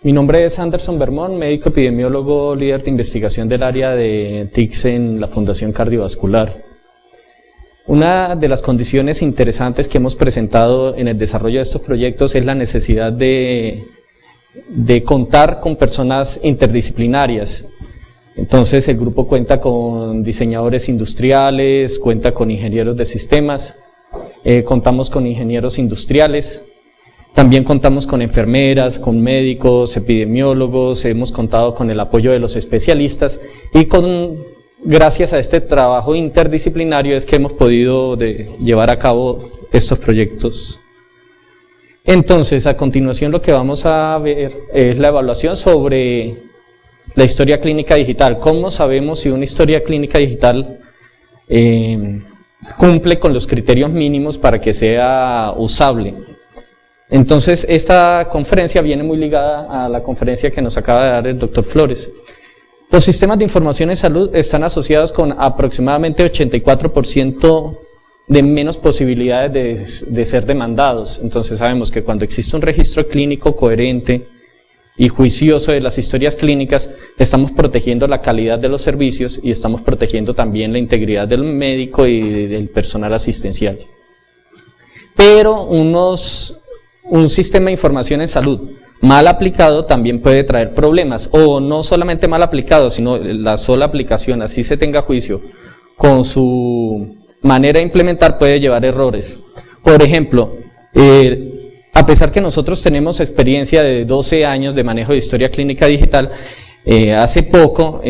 Mi nombre es Anderson Bermón, médico epidemiólogo, líder de investigación del área de TICS en la Fundación Cardiovascular. Una de las condiciones interesantes que hemos presentado en el desarrollo de estos proyectos es la necesidad de contar con personas interdisciplinarias. Entonces el grupo cuenta con diseñadores industriales, cuenta con ingenieros de sistemas, contamos con ingenieros industriales. También contamos con enfermeras, con médicos, epidemiólogos, hemos contado con el apoyo de los especialistas y gracias a este trabajo interdisciplinario es que hemos podido llevar a cabo estos proyectos. Entonces, a continuación lo que vamos a ver es la evaluación sobre la historia clínica digital. ¿Cómo sabemos si una historia clínica digital cumple con los criterios mínimos para que sea usable? Entonces, esta conferencia viene muy ligada a la conferencia que nos acaba de dar el doctor Flores. Los sistemas de información en salud están asociados con aproximadamente 84% de menos posibilidades de ser demandados. Entonces, sabemos que cuando existe un registro clínico coherente y juicioso de las historias clínicas, estamos protegiendo la calidad de los servicios y estamos protegiendo también la integridad del médico y del personal asistencial. Pero un sistema de información en salud mal aplicado también puede traer problemas, o no solamente mal aplicado, sino la sola aplicación, así se tenga juicio, con su manera de implementar puede llevar errores. Por ejemplo, a pesar que nosotros tenemos experiencia de 12 años de manejo de historia clínica digital, hace poco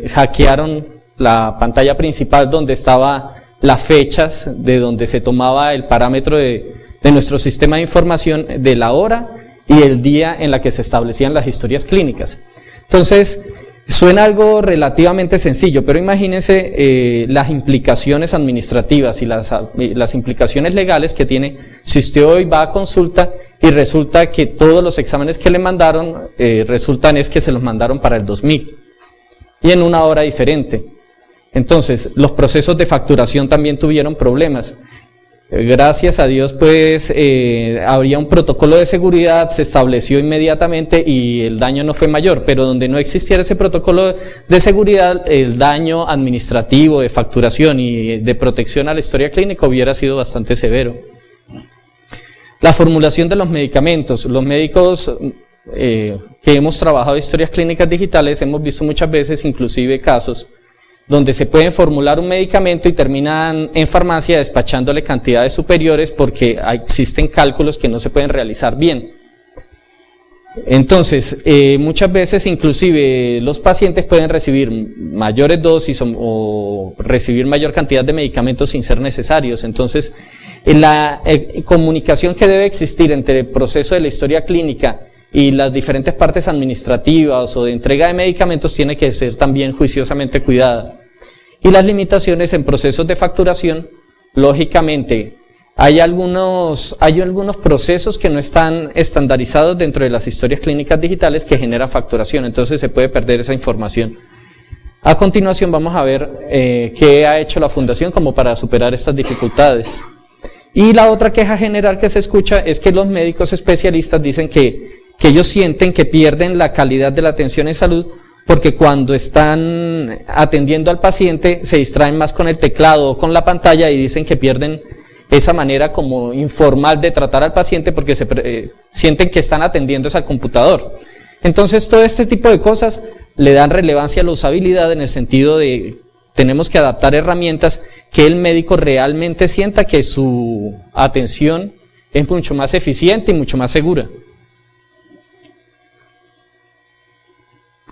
hackearon la pantalla principal donde estaban las fechas de donde se tomaba el parámetro de nuestro sistema de información de la hora y el día en la que se establecían las historias clínicas. Entonces, suena algo relativamente sencillo, pero imagínense las implicaciones administrativas y las implicaciones legales que tiene si usted hoy va a consulta y resulta que todos los exámenes que le mandaron, resultan es que se los mandaron para el 2000 y en una hora diferente. Entonces, los procesos de facturación también tuvieron problemas. Gracias a Dios, pues, habría un protocolo de seguridad, se estableció inmediatamente y el daño no fue mayor, pero donde no existiera ese protocolo de seguridad, el daño administrativo, de facturación y de protección a la historia clínica hubiera sido bastante severo. La formulación de los medicamentos. Los médicos que hemos trabajado historias clínicas digitales hemos visto muchas veces, inclusive casos, donde se pueden formular un medicamento y terminan en farmacia despachándole cantidades superiores porque existen cálculos que no se pueden realizar bien. Entonces, muchas veces inclusive los pacientes pueden recibir mayores dosis o recibir mayor cantidad de medicamentos sin ser necesarios. Entonces, la comunicación que debe existir entre el proceso de la historia clínica y las diferentes partes administrativas o de entrega de medicamentos tiene que ser también juiciosamente cuidada. Y las limitaciones en procesos de facturación, lógicamente, hay algunos procesos que no están estandarizados dentro de las historias clínicas digitales que generan facturación, entonces se puede perder esa información. A continuación vamos a ver qué ha hecho la Fundación como para superar estas dificultades. Y la otra queja general que se escucha es que los médicos especialistas dicen que ellos sienten que pierden la calidad de la atención en salud porque cuando están atendiendo al paciente se distraen más con el teclado o con la pantalla y dicen que pierden esa manera como informal de tratar al paciente porque sienten que están atendiendo al computador. Entonces todo este tipo de cosas le dan relevancia a la usabilidad en el sentido de tenemos que adaptar herramientas que el médico realmente sienta que su atención es mucho más eficiente y mucho más segura.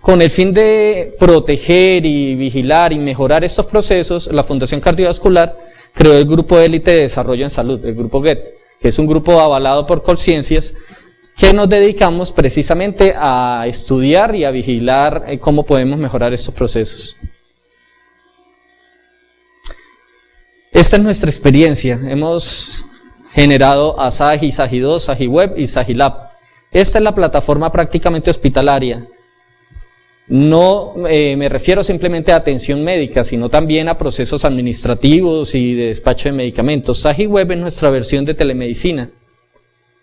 Con el fin de proteger y vigilar y mejorar estos procesos, la Fundación Cardiovascular creó el Grupo Élite de Desarrollo en Salud, el Grupo GET, que es un grupo avalado por Colciencias, que nos dedicamos precisamente a estudiar y a vigilar cómo podemos mejorar estos procesos. Esta es nuestra experiencia. Hemos generado a SAGI, SAGI2, SAGI-Web y SAGI-Lab. Esta es la plataforma prácticamente hospitalaria. No me refiero simplemente a atención médica, sino también a procesos administrativos y de despacho de medicamentos. SAGI-Web es nuestra versión de telemedicina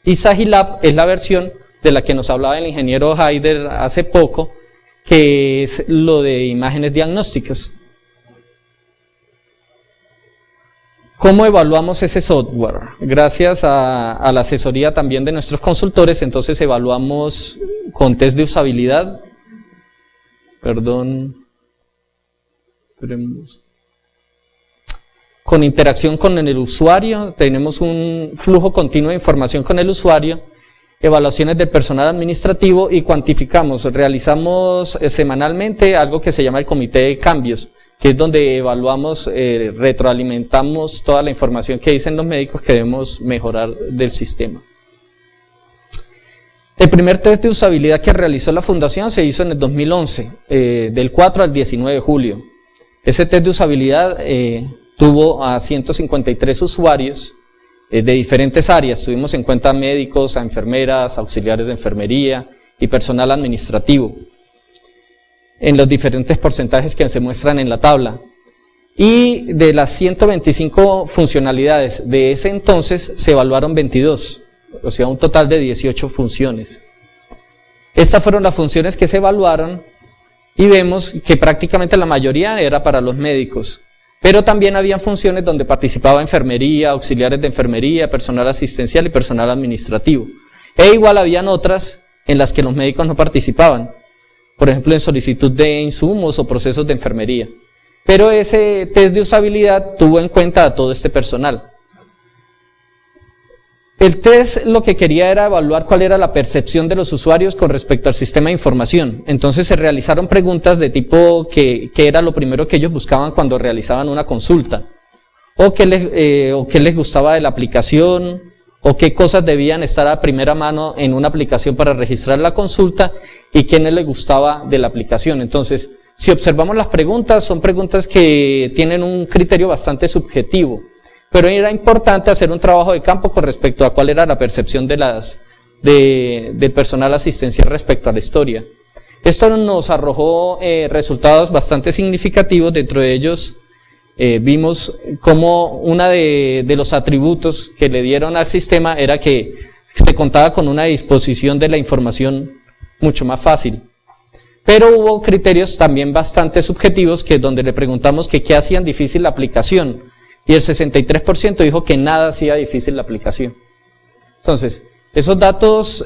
y SAGI-Lab es la versión de la que nos hablaba el ingeniero Haider hace poco, que es lo de imágenes diagnósticas. ¿Cómo evaluamos ese software? Gracias a la asesoría también de nuestros consultores, entonces evaluamos con test de usabilidad, con interacción con el usuario, tenemos un flujo continuo de información con el usuario, evaluaciones del personal administrativo y cuantificamos, realizamos semanalmente algo que se llama el comité de cambios, que es donde evaluamos, retroalimentamos toda la información que dicen los médicos que debemos mejorar del sistema. El primer test de usabilidad que realizó la Fundación se hizo en el 2011, del 4 al 19 de julio. Ese test de usabilidad tuvo a 153 usuarios de diferentes áreas. Tuvimos en cuenta médicos, a enfermeras, auxiliares de enfermería y personal administrativo, en los diferentes porcentajes que se muestran en la tabla. Y de las 125 funcionalidades de ese entonces se evaluaron 22, o sea, un total de 18 funciones. Estas fueron las funciones que se evaluaron y vemos que prácticamente la mayoría era para los médicos, pero también había funciones donde participaba enfermería, auxiliares de enfermería, personal asistencial y personal administrativo. E igual habían otras en las que los médicos no participaban, por ejemplo en solicitud de insumos o procesos de enfermería. Pero ese test de usabilidad tuvo en cuenta a todo este personal. El test lo que quería era evaluar cuál era la percepción de los usuarios con respecto al sistema de información. Entonces se realizaron preguntas de tipo qué era lo primero que ellos buscaban cuando realizaban una consulta, o qué les gustaba de la aplicación, o qué cosas debían estar a primera mano en una aplicación para registrar la consulta, y qué no les gustaba de la aplicación. Entonces, si observamos las preguntas, son preguntas que tienen un criterio bastante subjetivo, pero era importante hacer un trabajo de campo con respecto a cuál era la percepción del personal asistencial respecto a la historia. Esto nos arrojó resultados bastante significativos. Dentro de ellos vimos cómo uno de los atributos que le dieron al sistema era que se contaba con una disposición de la información mucho más fácil. Pero hubo criterios también bastante subjetivos, que donde le preguntamos que qué hacían difícil la aplicación, y el 63% dijo que nada hacía difícil la aplicación. Entonces, esos datos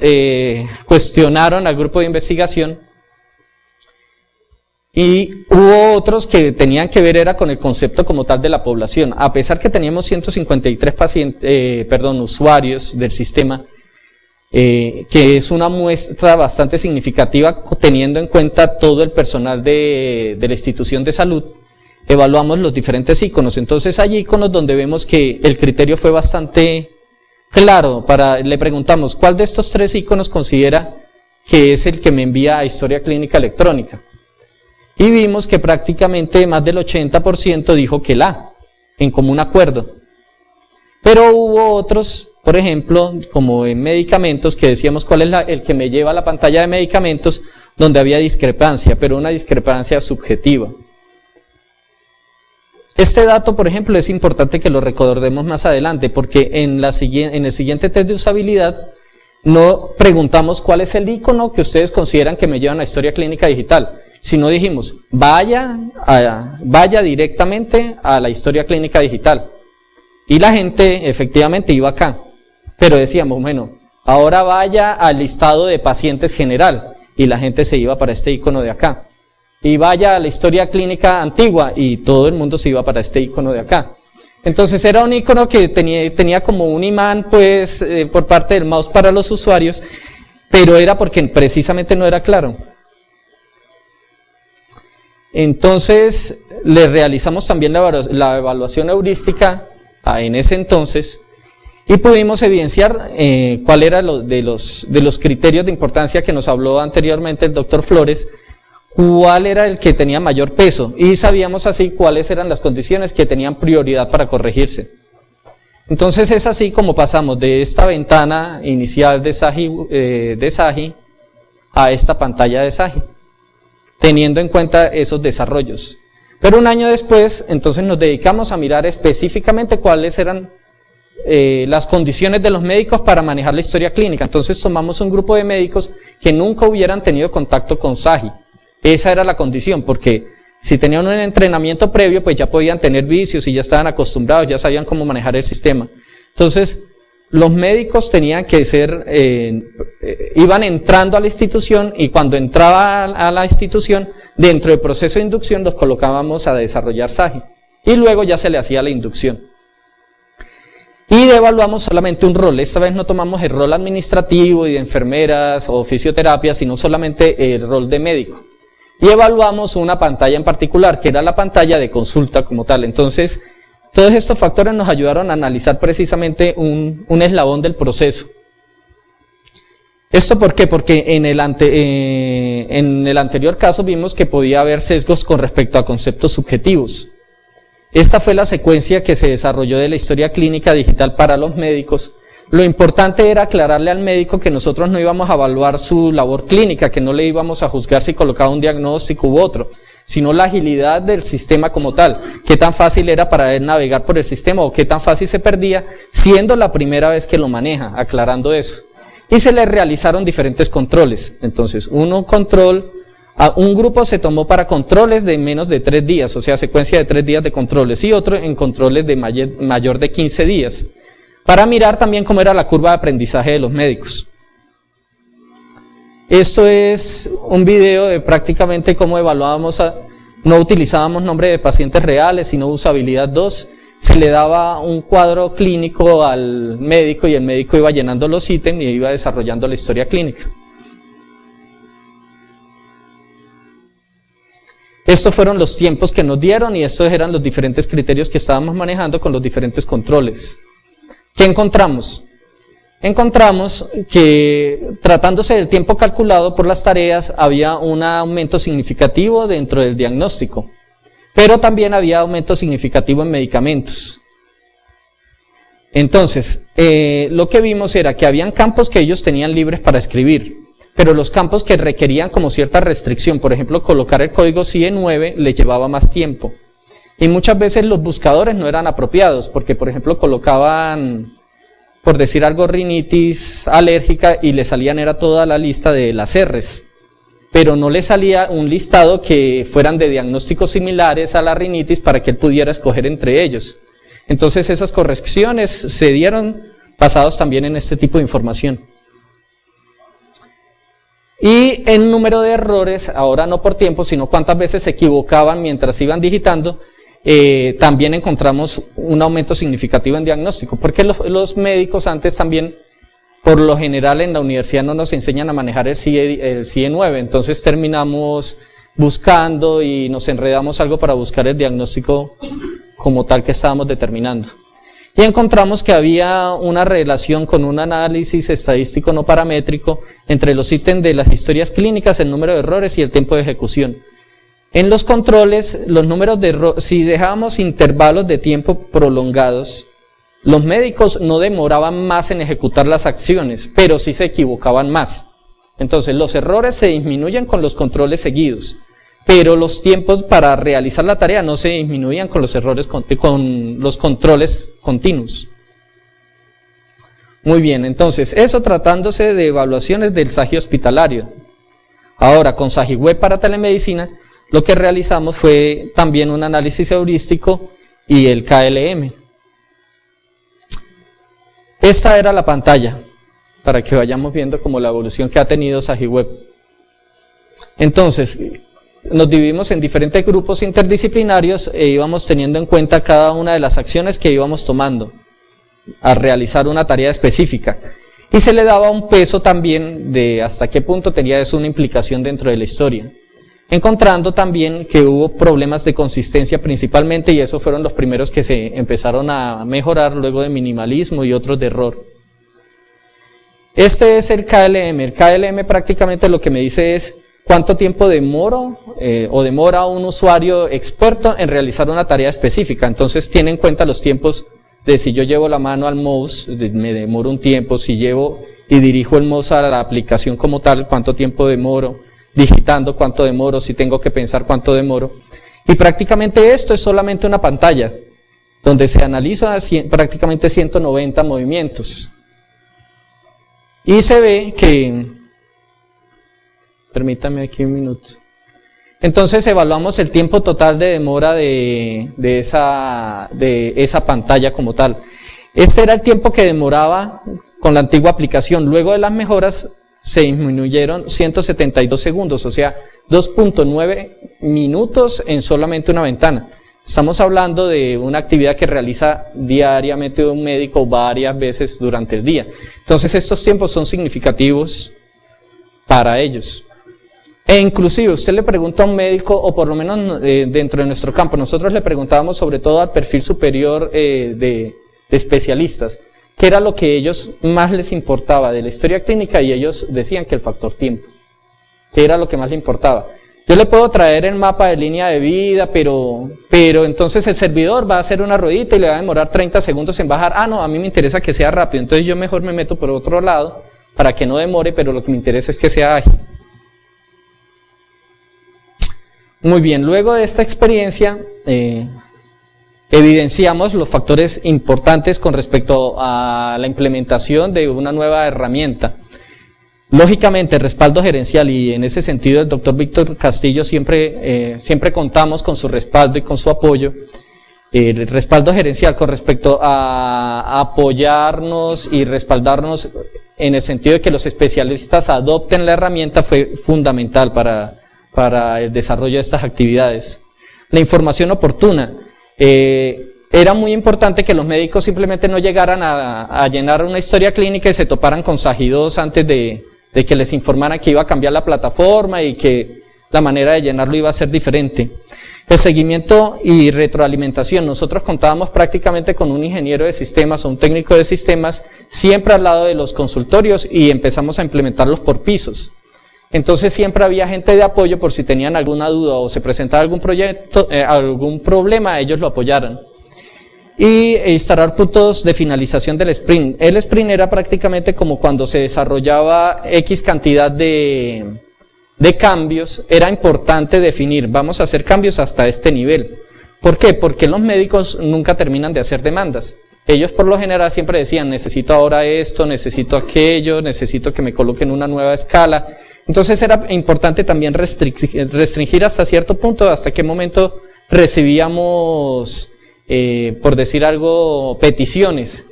cuestionaron al grupo de investigación, y hubo otros que tenían que ver era con el concepto como tal de la población. A pesar que teníamos 153 usuarios del sistema, que es una muestra bastante significativa teniendo en cuenta todo el personal de la institución de salud, evaluamos los diferentes iconos. Entonces hay iconos donde vemos que el criterio fue bastante claro. Le preguntamos, ¿cuál de estos 3 iconos considera que es el que me envía a historia clínica electrónica? Y vimos que prácticamente más del 80% dijo que en común acuerdo. Pero hubo otros, por ejemplo, como en medicamentos, que decíamos cuál es el que me lleva a la pantalla de medicamentos, donde había discrepancia, pero una discrepancia subjetiva. Este dato, por ejemplo, es importante que lo recordemos más adelante, porque en el siguiente test de usabilidad no preguntamos cuál es el icono que ustedes consideran que me llevan a historia clínica digital, sino dijimos, vaya directamente a la historia clínica digital. Y la gente efectivamente iba acá, pero decíamos, bueno, ahora vaya al listado de pacientes general, y la gente se iba para este icono de acá. Y vaya a la historia clínica antigua, y todo el mundo se iba para este icono de acá. Entonces era un icono que tenía como un imán, pues, por parte del mouse para los usuarios, pero era porque precisamente no era claro. Entonces le realizamos también la evaluación heurística en ese entonces, y pudimos evidenciar cuál era de los criterios de importancia que nos habló anteriormente el doctor Flores, cuál era el que tenía mayor peso, y sabíamos así cuáles eran las condiciones que tenían prioridad para corregirse. Entonces es así como pasamos de esta ventana inicial de SAGI a esta pantalla de SAGI, teniendo en cuenta esos desarrollos. Pero un año después, entonces nos dedicamos a mirar específicamente cuáles eran las condiciones de los médicos para manejar la historia clínica. Entonces tomamos un grupo de médicos que nunca hubieran tenido contacto con SAGI. Esa era la condición, porque si tenían un entrenamiento previo, pues ya podían tener vicios y ya estaban acostumbrados, ya sabían cómo manejar el sistema. Entonces, los médicos tenían que ser, iban entrando a la institución, y cuando entraba a la institución, dentro del proceso de inducción los colocábamos a desarrollar SAGI. Y luego ya se le hacía la inducción. Y evaluamos solamente un rol. Esta vez no tomamos el rol administrativo y de enfermeras o fisioterapia, sino solamente el rol de médico. Y evaluamos una pantalla en particular, que era la pantalla de consulta como tal. Entonces, todos estos factores nos ayudaron a analizar precisamente un eslabón del proceso. ¿Esto por qué? Porque en el anterior caso vimos que podía haber sesgos con respecto a conceptos subjetivos. Esta fue la secuencia que se desarrolló de la historia clínica digital para los médicos. Lo importante era aclararle al médico que nosotros no íbamos a evaluar su labor clínica, que no le íbamos a juzgar si colocaba un diagnóstico u otro, sino la agilidad del sistema como tal, qué tan fácil era para él navegar por el sistema o qué tan fácil se perdía, siendo la primera vez que lo maneja, aclarando eso. Y se le realizaron diferentes controles. Entonces, un grupo se tomó para controles de menos de 3 días, o sea, secuencia de 3 días de controles, y otro en controles de mayor de 15 días, para mirar también cómo era la curva de aprendizaje de los médicos. Esto es un video de prácticamente cómo evaluábamos, no utilizábamos nombre de pacientes reales, sino usabilidad 2, se le daba un cuadro clínico al médico y el médico iba llenando los ítems y iba desarrollando la historia clínica. Estos fueron los tiempos que nos dieron y estos eran los diferentes criterios que estábamos manejando con los diferentes controles. ¿Qué encontramos? Encontramos que, tratándose del tiempo calculado por las tareas, había un aumento significativo dentro del diagnóstico, pero también había aumento significativo en medicamentos. Entonces, lo que vimos era que habían campos que ellos tenían libres para escribir, pero los campos que requerían como cierta restricción, por ejemplo, colocar el código CIE9 le llevaba más tiempo. Y muchas veces los buscadores no eran apropiados, porque por ejemplo colocaban, por decir algo, rinitis alérgica, y le salían era toda la lista de las R's, pero no le salía un listado que fueran de diagnósticos similares a la rinitis para que él pudiera escoger entre ellos. Entonces esas correcciones se dieron basados también en este tipo de información. Y el número de errores, ahora no por tiempo, sino cuántas veces se equivocaban mientras iban digitando, también encontramos un aumento significativo en diagnóstico, porque los médicos antes también, por lo general en la universidad no nos enseñan a manejar el CIE9, entonces terminamos buscando y nos enredamos algo para buscar el diagnóstico como tal que estábamos determinando. Y encontramos que había una relación con un análisis estadístico no paramétrico entre los ítems de las historias clínicas, el número de errores y el tiempo de ejecución. En los controles, los números de errores, si dejábamos intervalos de tiempo prolongados, los médicos no demoraban más en ejecutar las acciones, pero sí se equivocaban más. Entonces, los errores se disminuyen con los controles seguidos, pero los tiempos para realizar la tarea no se disminuían con los errores, con los controles continuos. Muy bien, entonces, eso tratándose de evaluaciones del SAGI hospitalario. Ahora, con SAGI Web para telemedicina, lo que realizamos fue también un análisis heurístico y el KLM. Esta era la pantalla, para que vayamos viendo como la evolución que ha tenido SAGI Web. Entonces, nos dividimos en diferentes grupos interdisciplinarios e íbamos teniendo en cuenta cada una de las acciones que íbamos tomando a realizar una tarea específica. Y se le daba un peso también de hasta qué punto tenía eso una implicación dentro de la historia. Encontrando también que hubo problemas de consistencia principalmente, y esos fueron los primeros que se empezaron a mejorar luego de minimalismo y otros de error. Este es el KLM. El KLM prácticamente lo que me dice es cuánto tiempo demoro o demora un usuario experto en realizar una tarea específica. Entonces tiene en cuenta los tiempos de si yo llevo la mano al mouse, me demoro un tiempo, si llevo y dirijo el mouse a la aplicación como tal, cuánto tiempo demoro, digitando cuánto demoro, si tengo que pensar cuánto demoro. Y prácticamente esto es solamente una pantalla. donde se analiza prácticamente 190 movimientos. Y se ve que, permítame aquí un minuto. Entonces evaluamos el tiempo total de demora de esa pantalla como tal. Este era el tiempo que demoraba con la antigua aplicación. Luego de las mejoras se disminuyeron 172 segundos, o sea, 2.9 minutos en solamente una ventana. Estamos hablando de una actividad que realiza diariamente un médico varias veces durante el día. Entonces estos tiempos son significativos para ellos. E inclusive usted le pregunta a un médico, o por lo menos dentro de nuestro campo, nosotros le preguntábamos sobre todo al perfil superior de especialistas, qué era lo que ellos más les importaba de la historia clínica, y ellos decían que el factor tiempo, que era lo que más le importaba. Yo le puedo traer el mapa de línea de vida, pero entonces el servidor va a hacer una ruedita y le va a demorar 30 segundos en bajar. Ah, no, a mí me interesa que sea rápido, entonces yo mejor me meto por otro lado para que no demore, pero lo que me interesa es que sea ágil. Muy bien, luego de esta experiencia evidenciamos los factores importantes con respecto a la implementación de una nueva herramienta. Lógicamente, el respaldo gerencial, y en ese sentido el doctor Víctor Castillo siempre contamos con su respaldo y con su apoyo. El respaldo gerencial con respecto a apoyarnos y respaldarnos en el sentido de que los especialistas adopten la herramienta fue fundamental para el desarrollo de estas actividades. La información oportuna. Era muy importante que los médicos simplemente no llegaran a llenar una historia clínica y se toparan con SAGI2 antes de que les informaran que iba a cambiar la plataforma y que la manera de llenarlo iba a ser diferente. El seguimiento y retroalimentación. Nosotros contábamos prácticamente con un ingeniero de sistemas o un técnico de sistemas siempre al lado de los consultorios, y empezamos a implementarlos por pisos. Entonces siempre había gente de apoyo por si tenían alguna duda o se presentaba algún proyecto, algún problema, ellos lo apoyaran. Y instalar puntos de finalización del sprint. El sprint era prácticamente como cuando se desarrollaba X cantidad de cambios, era importante definir, vamos a hacer cambios hasta este nivel. ¿Por qué? Porque los médicos nunca terminan de hacer demandas. Ellos por lo general siempre decían, necesito ahora esto, necesito aquello, necesito que me coloquen una nueva escala. Entonces era importante también restringir hasta cierto punto, hasta qué momento recibíamos, por decir algo, peticiones.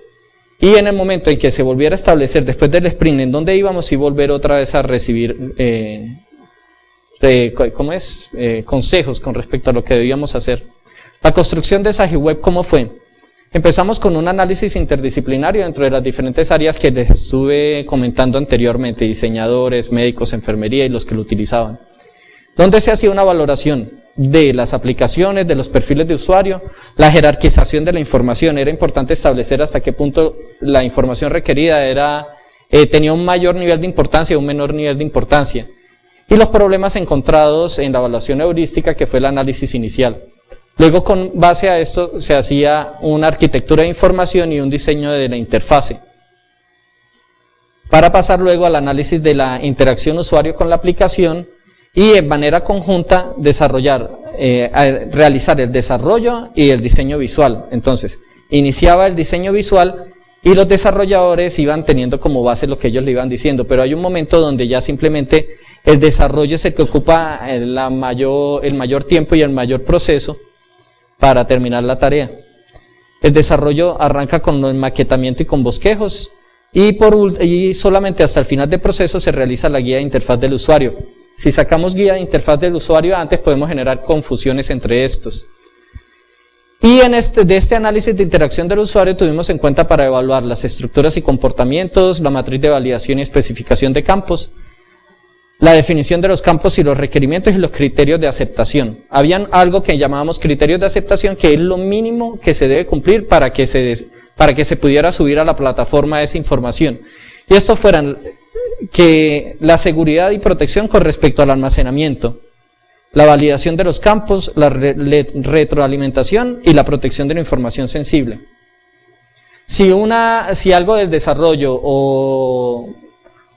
Y en el momento en que se volviera a establecer después del sprint en dónde íbamos, y volver otra vez a recibir consejos con respecto a lo que debíamos hacer. La construcción de SAGIweb, ¿cómo fue? Empezamos con un análisis interdisciplinario dentro de las diferentes áreas que les estuve comentando anteriormente, diseñadores, médicos, enfermería y los que lo utilizaban, donde se hacía una valoración de las aplicaciones, de los perfiles de usuario, la jerarquización de la información. Era importante establecer hasta qué punto la información requerida tenía un mayor nivel de importancia o un menor nivel de importancia, y los problemas encontrados en la evaluación heurística, que fue el análisis inicial. Luego, con base a esto, se hacía una arquitectura de información y un diseño de la interfase, para pasar luego al análisis de la interacción usuario con la aplicación, y de manera conjunta realizar el desarrollo y el diseño visual. Entonces, iniciaba el diseño visual y los desarrolladores iban teniendo como base lo que ellos le iban diciendo, pero hay un momento donde ya simplemente el desarrollo es el que ocupa el mayor tiempo y el mayor proceso para terminar la tarea. El desarrollo arranca con el maquetamiento y con bosquejos, y solamente hasta el final del proceso se realiza la guía de interfaz del usuario. Si sacamos guía de interfaz del usuario antes, podemos generar confusiones entre estos. Y de este análisis de interacción del usuario tuvimos en cuenta para evaluar las estructuras y comportamientos, la matriz de validación y especificación de campos, la definición de los campos y los requerimientos y los criterios de aceptación. Habían algo que llamábamos criterios de aceptación, que es lo mínimo que se debe cumplir para que se pudiera subir a la plataforma esa información. Y estos fueran que la seguridad y protección con respecto al almacenamiento, la validación de los campos, la retroalimentación y la protección de la información sensible. Si algo del desarrollo o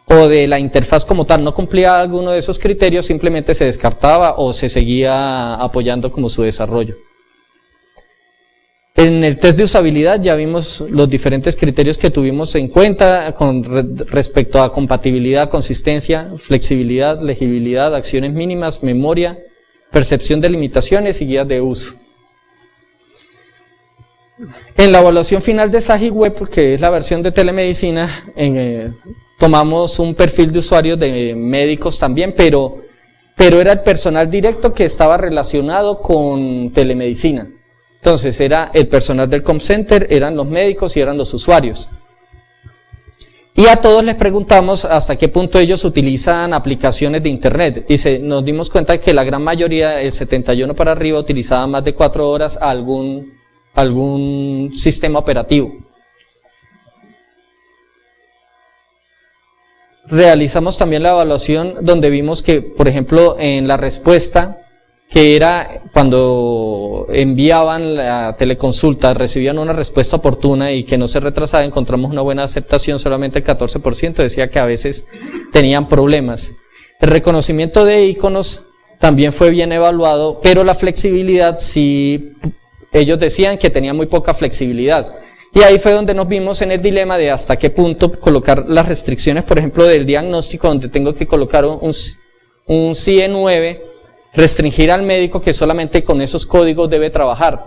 de la interfaz como tal no cumplía alguno de esos criterios, simplemente se descartaba o se seguía apoyando como su desarrollo. En el test de usabilidad ya vimos los diferentes criterios que tuvimos en cuenta con respecto a compatibilidad, consistencia, flexibilidad, legibilidad, acciones mínimas, memoria, percepción de limitaciones y guías de uso. En la evaluación final de SagiWeb, que es la versión de telemedicina, tomamos un perfil de usuarios de médicos también, pero era el personal directo que estaba relacionado con telemedicina. Entonces era el personal del call center, eran los médicos y eran los usuarios. Y a todos les preguntamos hasta qué punto ellos utilizan aplicaciones de internet. Y nos dimos cuenta de que la gran mayoría, el 71 para arriba, utilizaba más de 4 horas algún sistema operativo. Realizamos también la evaluación donde vimos que, por ejemplo, en la respuesta, que era cuando enviaban la teleconsulta, recibían una respuesta oportuna y que no se retrasaba, encontramos una buena aceptación, solamente el 14% decía que a veces tenían problemas. El reconocimiento de iconos también fue bien evaluado, pero la flexibilidad sí, ellos decían que tenía muy poca flexibilidad. Y ahí fue donde nos vimos en el dilema de hasta qué punto colocar las restricciones, por ejemplo, del diagnóstico, donde tengo que colocar un CIE9, restringir al médico que solamente con esos códigos debe trabajar.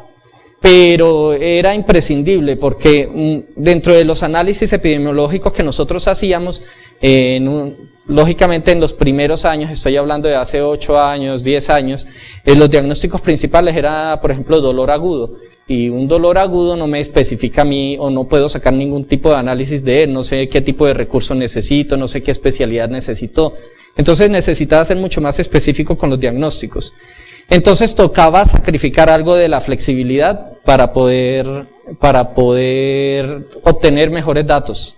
Pero era imprescindible porque dentro de los análisis epidemiológicos que nosotros hacíamos, lógicamente en los primeros años, estoy hablando de hace 8 años, 10 años, los diagnósticos principales era, por ejemplo, dolor agudo. Y un dolor agudo no me especifica a mí o no puedo sacar ningún tipo de análisis de él, no sé qué tipo de recurso necesito, no sé qué especialidad necesito. Entonces necesitaba ser mucho más específico con los diagnósticos. Entonces tocaba sacrificar algo de la flexibilidad para poder obtener mejores datos.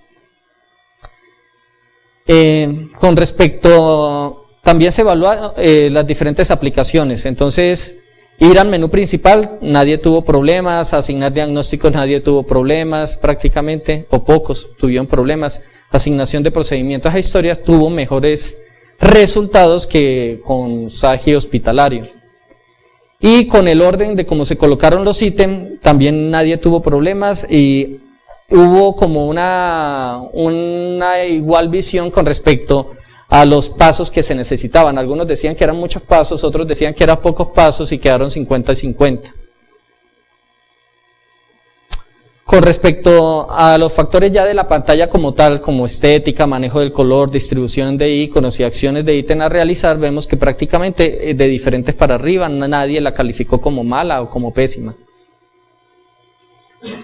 Con respecto, también se evalúan las diferentes aplicaciones. Entonces, ir al menú principal, nadie tuvo problemas, asignar diagnósticos, nadie tuvo problemas prácticamente, o pocos tuvieron problemas. Asignación de procedimientos a historias tuvo mejores resultados que con Sagi hospitalario. Y con el orden de cómo se colocaron los ítems, también nadie tuvo problemas y hubo como una igual visión con respecto a los pasos que se necesitaban. Algunos decían que eran muchos pasos, otros decían que eran pocos pasos y quedaron 50-50. Con respecto a los factores ya de la pantalla como tal, como estética, manejo del color, distribución de iconos y acciones de ítem a realizar, vemos que prácticamente de diferentes para arriba, nadie la calificó como mala o como pésima.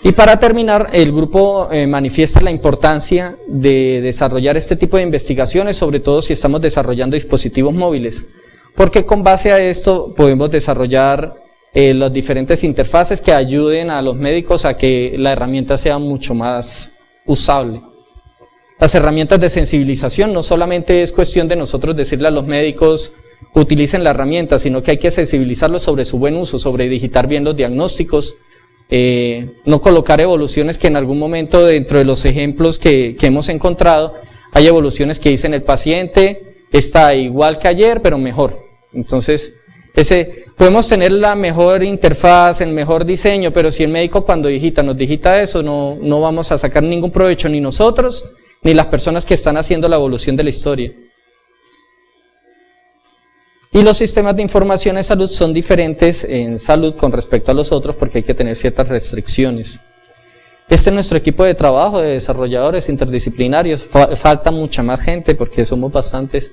Y para terminar, el grupo manifiesta la importancia de desarrollar este tipo de investigaciones, sobre todo si estamos desarrollando dispositivos móviles, porque con base a esto podemos desarrollar las diferentes interfaces que ayuden a los médicos a que la herramienta sea mucho más usable. Las herramientas de sensibilización no solamente es cuestión de nosotros decirle a los médicos utilicen la herramienta, sino que hay que sensibilizarlos sobre su buen uso, sobre digitar bien los diagnósticos, no colocar evoluciones que en algún momento dentro de los ejemplos que hemos encontrado, hay evoluciones que dicen el paciente está igual que ayer pero mejor. Entonces, podemos tener la mejor interfaz, el mejor diseño, pero si el médico cuando nos digita eso, no vamos a sacar ningún provecho, ni nosotros, ni las personas que están haciendo la evolución de la historia. Y los sistemas de información en salud son diferentes en salud con respecto a los otros porque hay que tener ciertas restricciones. Este es nuestro equipo de trabajo de desarrolladores interdisciplinarios, falta mucha más gente porque somos bastantes.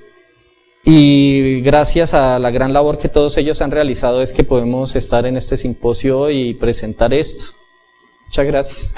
Y gracias a la gran labor que todos ellos han realizado es que podemos estar en este simposio y presentar esto. Muchas gracias.